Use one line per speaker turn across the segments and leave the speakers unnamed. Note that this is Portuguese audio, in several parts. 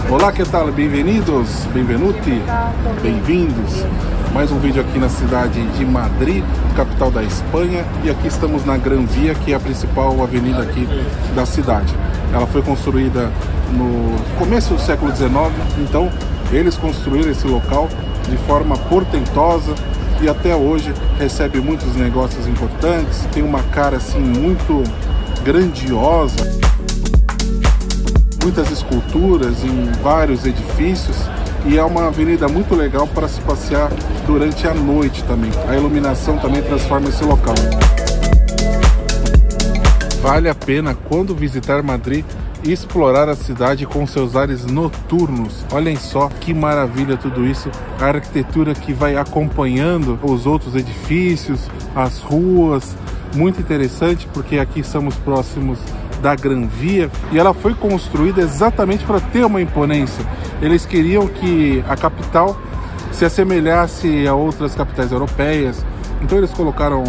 Olá, que tal? Bem-vindos, benvenuti, bem-vindos. Mais um vídeo aqui na cidade de Madrid, capital da Espanha. E aqui estamos na Gran Via, que é a principal avenida aqui da cidade. Ela foi construída no começo do século XIX, então eles construíram esse local de forma portentosa e até hoje recebe muitos negócios importantes. Tem uma cara assim muito grandiosa. Muitas esculturas em vários edifícios e é uma avenida muito legal para se passear durante a noite também. A iluminação também transforma esse local. Vale a pena, quando visitar Madrid, explorar a cidade com seus ares noturnos. Olhem só que maravilha tudo isso, a arquitetura que vai acompanhando os outros edifícios, as ruas, muito interessante porque aqui estamos próximos da Gran Via e ela foi construída exatamente para ter uma imponência. Eles queriam que a capital se assemelhasse a outras capitais europeias, então eles colocaram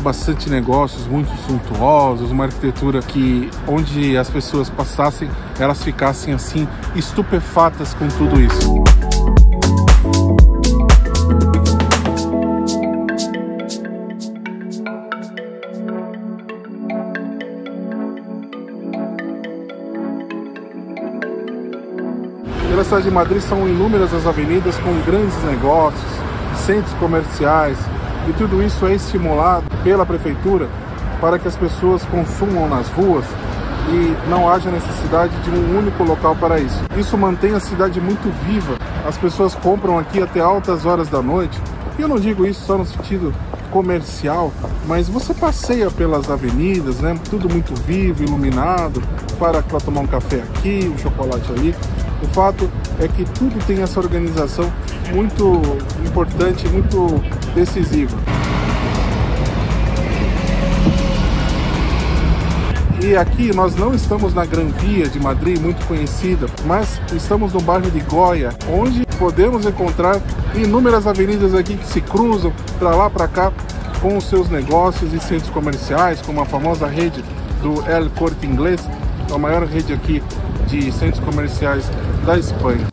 bastante negócios muito suntuosos, uma arquitetura que onde as pessoas passassem, elas ficassem assim estupefatas com tudo isso. Pela cidade de Madrid são inúmeras as avenidas com grandes negócios, centros comerciais, e tudo isso é estimulado pela prefeitura para que as pessoas consumam nas ruas e não haja necessidade de um único local para isso. Isso mantém a cidade muito viva, as pessoas compram aqui até altas horas da noite, e eu não digo isso só no sentido comercial, mas você passeia pelas avenidas, né? Tudo muito vivo, iluminado, para tomar um café aqui, um chocolate ali. O fato é que tudo tem essa organização muito importante, muito decisiva. E aqui nós não estamos na Gran Via de Madrid, muito conhecida, mas estamos no bairro de Goya, onde podemos encontrar inúmeras avenidas aqui que se cruzam para lá, para cá, com os seus negócios e centros comerciais, como a famosa rede do El Corte Inglés, a maior rede aqui de centros comerciais da Espanha.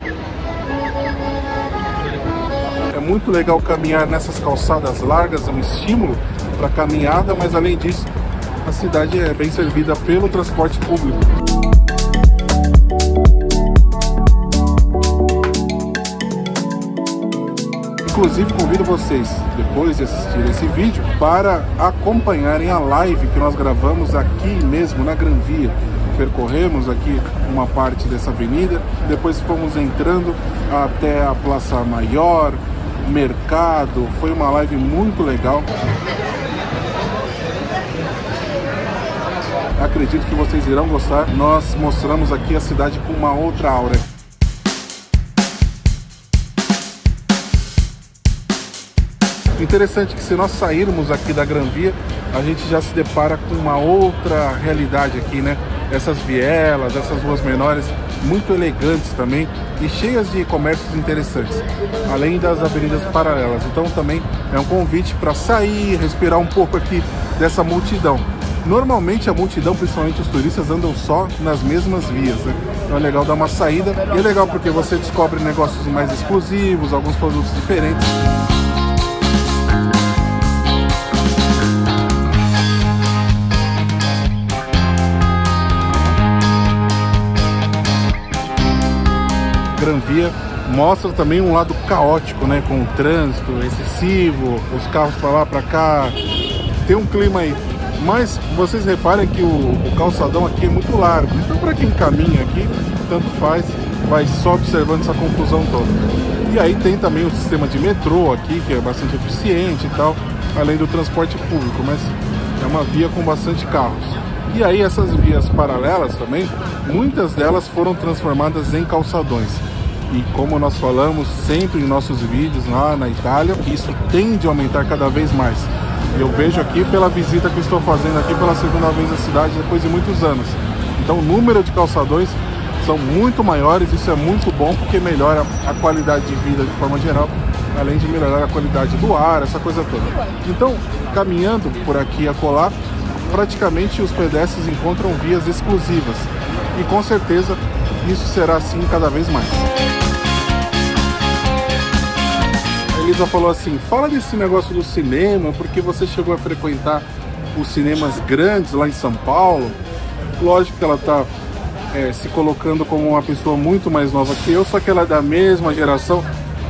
É muito legal caminhar nessas calçadas largas, é um estímulo para a caminhada, mas além disso, a cidade é bem servida pelo transporte público. Inclusive, convido vocês, depois de assistir esse vídeo, para acompanharem a live que nós gravamos aqui mesmo na Gran Via. Percorremos aqui uma parte dessa avenida, depois fomos entrando até a Praça Maior, mercado. Foi uma live muito legal. Acredito que vocês irão gostar. Nós mostramos aqui a cidade com uma outra aura. Interessante que se nós sairmos aqui da Gran Via, a gente já se depara com uma outra realidade aqui, né? Essas vielas, essas ruas menores, muito elegantes também e cheias de comércios interessantes, além das avenidas paralelas. Então também é um convite para sair, respirar um pouco aqui dessa multidão. Normalmente a multidão, principalmente os turistas, andam só nas mesmas vias, né? Então é legal dar uma saída e é legal porque você descobre negócios mais exclusivos, alguns produtos diferentes. Gran Via mostra também um lado caótico, né? Com o trânsito excessivo, os carros para lá, para cá, tem um clima aí. Mas vocês reparem que o calçadão aqui é muito largo, então para quem caminha aqui, tanto faz, vai só observando essa confusão toda. E aí tem também o sistema de metrô aqui, que é bastante eficiente e tal, além do transporte público, mas é uma via com bastante carros. E aí essas vias paralelas também, muitas delas foram transformadas em calçadões. E como nós falamos sempre em nossos vídeos lá na Itália, isso tende a aumentar cada vez mais. Eu vejo aqui pela visita que estou fazendo aqui pela segunda vez à cidade depois de muitos anos. Então o número de calçadões são muito maiores. Isso é muito bom porque melhora a qualidade de vida de forma geral, além de melhorar a qualidade do ar, essa coisa toda. Então, caminhando por aqui e acolá, praticamente os pedestres encontram vias exclusivas. E com certeza isso será assim cada vez mais. A Elisa falou assim, fala desse negócio do cinema, porque você chegou a frequentar os cinemas grandes lá em São Paulo. Lógico que ela está se colocando como uma pessoa muito mais nova que eu, só que ela é da mesma geração.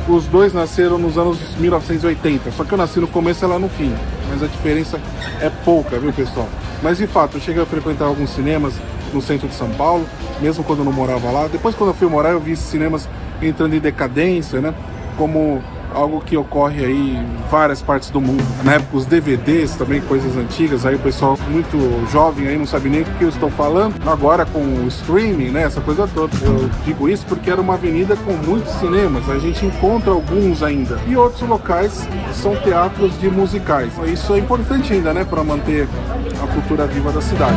Os dois nasceram nos anos 1980, só que eu nasci no começo e ela no fim. Mas a diferença é pouca, viu, pessoal? Mas de fato, eu cheguei a frequentar alguns cinemas no centro de São Paulo, mesmo quando eu não morava lá. Depois, quando eu fui morar, eu vi esses cinemas entrando em decadência, né? Como algo que ocorre aí em várias partes do mundo. Na época, os DVDs também, coisas antigas, aí o pessoal muito jovem aí não sabe nem o que eu estou falando. Agora com o streaming, né, essa coisa toda. Eu digo isso porque era uma avenida com muitos cinemas, a gente encontra alguns ainda. E outros locais são teatros de musicais. Isso é importante ainda, né, para manter a cultura viva da cidade.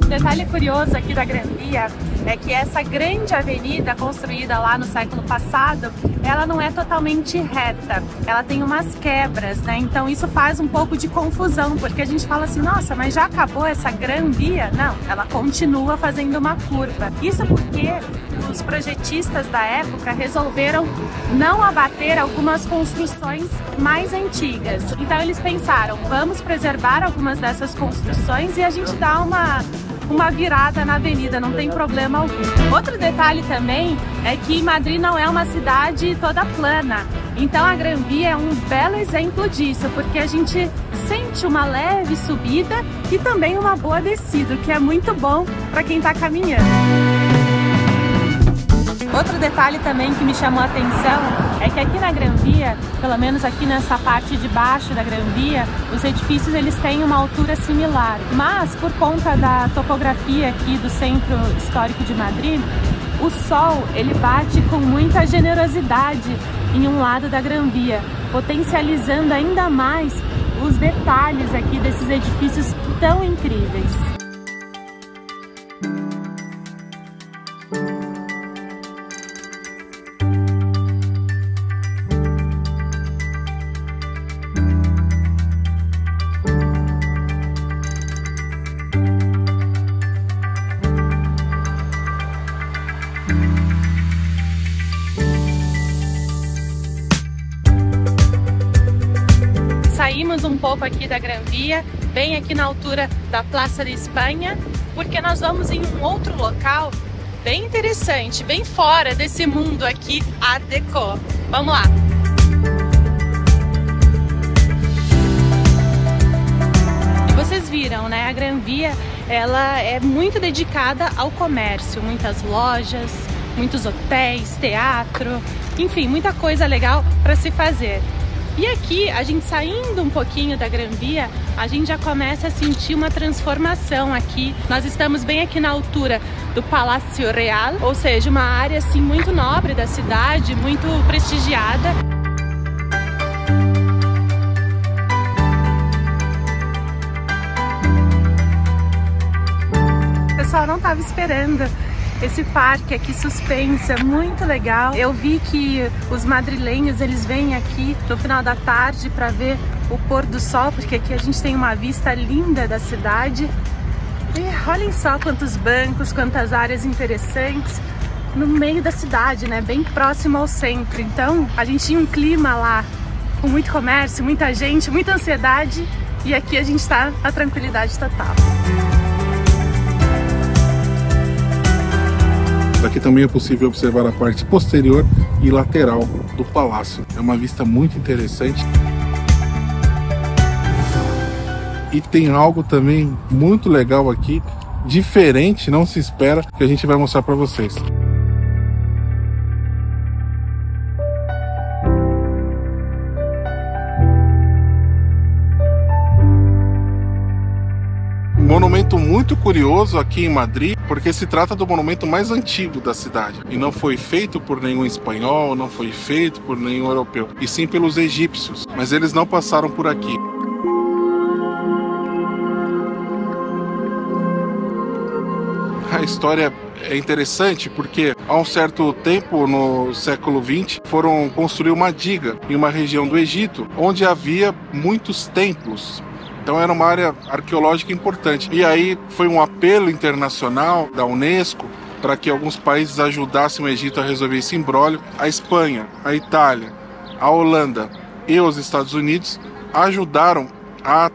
Detalhe curioso aqui da Gran Via é que essa grande avenida construída lá no século passado, ela não é totalmente reta, ela tem umas quebras, né? Então isso faz um pouco de confusão, porque a gente fala assim, nossa, mas já acabou essa Gran Via? Não, ela continua fazendo uma curva. Isso porque os projetistas da época resolveram não abater algumas construções mais antigas. Então eles pensaram, vamos preservar algumas dessas construções e a gente dá uma virada na avenida, não tem problema algum. Outro detalhe também é que Madrid não é uma cidade toda plana, então a Gran Via é um belo exemplo disso, porque a gente sente uma leve subida e também uma boa descida, o que é muito bom para quem está caminhando. Outro detalhe também que me chamou a atenção é que aqui na Gran Via, pelo menos aqui nessa parte de baixo da Gran Via, os edifícios eles têm uma altura similar, mas por conta da topografia aqui do centro histórico de Madrid, o sol ele bate com muita generosidade em um lado da Gran Via, potencializando ainda mais os detalhes aqui desses edifícios tão incríveis. Saímos um pouco aqui da Gran Via, bem aqui na altura da Praça de Espanha, porque nós vamos em um outro local bem interessante, bem fora desse mundo aqui Art Deco. Vamos lá! E vocês viram, né? A Gran Via, ela é muito dedicada ao comércio, muitas lojas, muitos hotéis, teatro, enfim, muita coisa legal para se fazer. E aqui, a gente saindo um pouquinho da Gran Via, a gente já começa a sentir uma transformação aqui. Nós estamos bem aqui na altura do Palácio Real, ou seja, uma área assim muito nobre da cidade, muito prestigiada. O pessoal não estava esperando esse parque aqui suspenso, é muito legal. Eu vi que os madrilenhos eles vêm aqui no final da tarde para ver o pôr do sol, porque aqui a gente tem uma vista linda da cidade. E olhem só quantos bancos, quantas áreas interessantes no meio da cidade, né? Bem próximo ao centro. Então a gente tinha um clima lá com muito comércio, muita gente, muita ansiedade, e aqui a gente está na tranquilidade total.
Daqui também é possível observar a parte posterior e lateral do palácio. É uma vista muito interessante. E tem algo também muito legal aqui, diferente, não se espera, que a gente vai mostrar para vocês. Monumento muito curioso aqui em Madrid, porque se trata do monumento mais antigo da cidade. E não foi feito por nenhum espanhol, não foi feito por nenhum europeu, e sim pelos egípcios. Mas eles não passaram por aqui. A história é interessante porque há um certo tempo, no século XX, foram construir uma diga em uma região do Egito onde havia muitos templos. Então era uma área arqueológica importante. E aí foi um apelo internacional da Unesco para que alguns países ajudassem o Egito a resolver esse imbróglio. A Espanha, a Itália, a Holanda e os Estados Unidos ajudaram a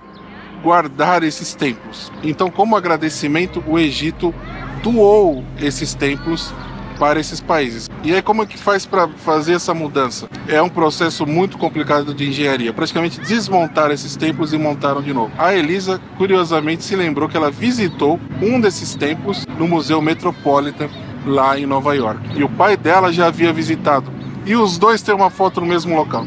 guardar esses templos. Então, como agradecimento, o Egito doou esses templos para esses países. E aí como é que faz para fazer essa mudança? É um processo muito complicado de engenharia. Praticamente desmontaram esses templos e montaram de novo. A Elisa, curiosamente, se lembrou que ela visitou um desses templos no Museu Metropolitan, lá em Nova York. E o pai dela já havia visitado. E os dois têm uma foto no mesmo local.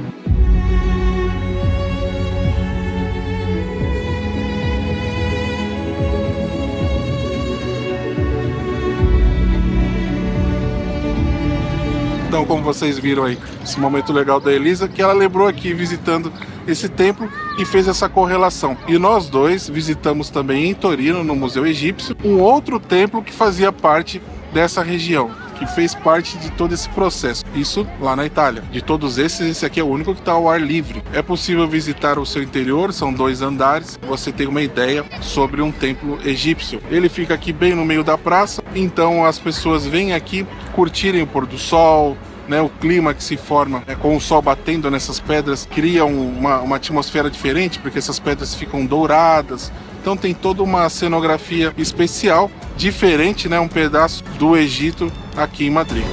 Então, como vocês viram aí, esse momento legal da Elisa, que ela lembrou aqui visitando esse templo e fez essa correlação. E nós dois visitamos também em Torino, no Museu Egípcio, um outro templo que fazia parte dessa região, que fez parte de todo esse processo. Isso lá na Itália. De todos esses, esse aqui é o único que está ao ar livre. É possível visitar o seu interior, são 2 andares. Você tem uma ideia sobre um templo egípcio. Ele fica aqui bem no meio da praça, então as pessoas vêm aqui curtirem o pôr do sol, né, o clima que se forma com o sol batendo nessas pedras cria uma atmosfera diferente, porque essas pedras ficam douradas. Então tem toda uma cenografia especial, diferente, né, um pedaço do Egito aqui em Madrid.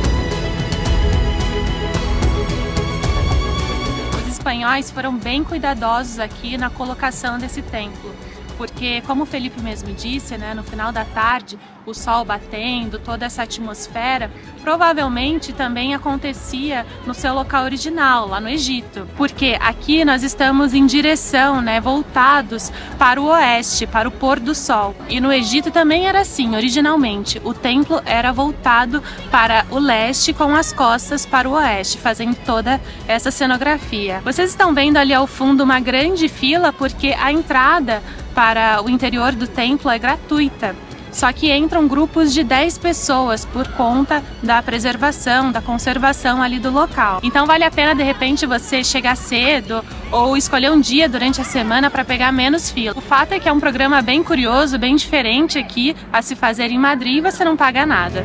Os espanhóis foram bem cuidadosos aqui na colocação desse templo, porque, como o Felipe mesmo disse, né, no final da tarde, o sol batendo, toda essa atmosfera, provavelmente também acontecia no seu local original, lá no Egito. Porque aqui nós estamos em direção, né, voltados para o oeste, para o pôr do sol. E no Egito também era assim, originalmente. O templo era voltado para o leste com as costas para o oeste, fazendo toda essa cenografia. Vocês estão vendo ali ao fundo uma grande fila porque a entrada para o interior do templo é gratuita. Só que entram grupos de 10 pessoas por conta da preservação, da conservação ali do local. Então vale a pena de repente você chegar cedo ou escolher um dia durante a semana para pegar menos fila. O fato é que é um programa bem curioso, bem diferente aqui a se fazer em Madrid e você não paga nada.